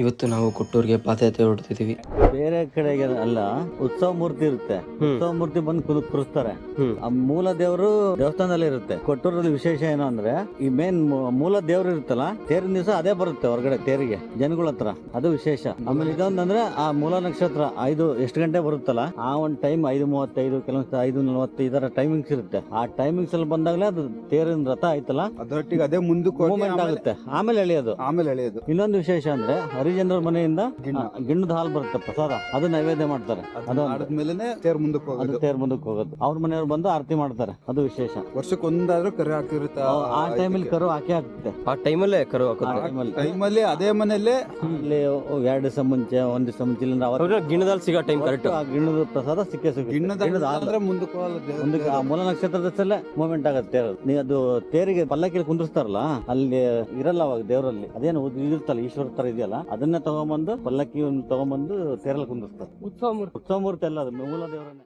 ಇವತ್ತು ನಾವು ಕೊಟ್ಟೂರಿಗೆ ಪಾದಯಾತ್ರೆ ಹೊರಡ್ತಿದೀವಿ. ಬೇರೆ ಕಡೆಗೆ ಅಲ್ಲ, ಉತ್ಸವ ಮೂರ್ತಿ ಇರುತ್ತೆ. ಉತ್ಸವ ಮೂರ್ತಿ ಬಂದು ಕೂರಿಸ್ತಾರೆ. ಆ ಮೂಲ ದೇವರು ದೇವಸ್ಥಾನದಲ್ಲಿ ಇರುತ್ತೆ. ಕೊಟ್ಟೂರಲ್ಲಿ ವಿಶೇಷ ಏನು ಅಂದ್ರೆ, ಈ ಮೇನ್ ಮೂಲ ದೇವ್ರು ಇರುತ್ತಲ್ಲ, ತೇರಿನ ದಿವಸ ಅದೇ ಬರುತ್ತೆ ಹೊರಗಡೆ ತೇರಿಗೆ ಜನಗಳ ಹತ್ರ. ಅದು ವಿಶೇಷ. ಆಮೇಲೆ ಇದೊಂದಂದ್ರೆ ಆ ಮೂಲ ನಕ್ಷತ್ರ 5 ಎಷ್ಟು ಗಂಟೆ ಬರುತ್ತಲ್ಲ, ಆ ಒಂದು ಟೈಮ್ 5:35 ಕೆಲವೊಂದು 5:40 ಇದರ ಟೈಮಿಂಗ್ಸ್ ಇರುತ್ತೆ. ಆ ಟೈಮಿಂಗ್ಸ್ ಅಲ್ಲಿ ಬಂದಾಗಲೇ ಅದು ತೇರಿನ ರಥ ಆಯ್ತಲ್ಲ, ಅದರೊಟ್ಟಿಗೆ ಅದೇ ಮುಂದಕ್ಕೆ ಮೂವ್ಮೆಂಟ್ ಆಗುತ್ತೆ. ಆಮೇಲೆ ಎಳೆಯೋದು. ಇನ್ನೊಂದು ವಿಶೇಷ ಅಂದ್ರೆ, ಹರಿಜನರ ಮನೆಯಿಂದ ಗಿಣ್ಣದ ಹಾಲು ಬರುತ್ತೆ ಪ್ರಸಾದ, ಅದು ನೈವೇದ್ಯ ಮಾಡ್ತಾರೆ. ಅದು ಆದ್ಮೇಲೆ ತೇರ್ ಮುಂದಕ್ಕೆ ಹೋಗೋದು. ತೇರ್ ಮುಂದಕ್ಕೆ ಹೋಗೋದು. ಅವ್ರ ಮನೆಯವ್ರು ಬಂದು ಆರತಿ ಮಾಡ್ತಾರೆ. ಅದು ವಿಶೇಷ. ವರ್ಷಕ್ಕೆ ಒಂದಾದ್ರೂ ಕರು ಹಾಕಿರುತ್ತೆ. ಆ ಟೈಮಲ್ಲಿ ಕರು ಹಾಕಿ ಹಾಕುತ್ತೆ. ಆ ಟೈಮಲ್ಲೇ ಕರು ಹಾಕುತ್ತೆ. ಟೈಮಲ್ಲಿ ಅದೇ ಮನೆಯಲ್ಲೇ ಇಲ್ಲಿ 2 ದಿವಸ ಮುಂಚೆ 1 ದಿವಸ ಮುಂಚೆ ಇಲ್ಲಿಂದ ಗಿಣ್ಣದಲ್ಲಿ ಸಿಗೋ ಟೈಮ್ ಕರೆಕ್ಟ್. ಆ ಗಿಣ್ಣದ ಪ್ರಸಾದ ಸಿಕ್ಕೇ ಸಿಗುತ್ತೆ. ಗಿಣ್ಣದ ಅಂದ್ರೆ ಮುಂದಕ್ಕೆ ಮುಂದಕ್ಕೆ ಆ ಮೂಲ ನಕ್ಷತ್ರದಲ್ಲೇ ಮೂವ್ಮೆಂಟ್ ಆಗುತ್ತೆ. ನೀವು ಅದು ತೇರಿಗೆ ಪಲ್ಲಕ್ಕಿ ಕುಂದಿರ್ತಾರಲ್ಲ, ಅಲ್ಲಿ ಇರಲ್ಲ ಅವಾಗ ದೇವರಲ್ಲಿ. ಅದೇನು ಇರುತ್ತಲ್ಲ ಈಶ್ವರ ತರ ಇದೆಯಲ್ಲ, ಅದನ್ನೇ ತಗೊಂಬಂದು ಪಲ್ಲಕ್ಕಿ ತಗೊಂಬಂದು ತೇರಲ್ಲಿ ಕುಂದಿರ್ತಾರೆ. ಉತ್ಸವ ಮೂರ್ತಿ ಅಲ್ಲ, ಅದು ಮೂಲ ದೇವರನ್ನೇ.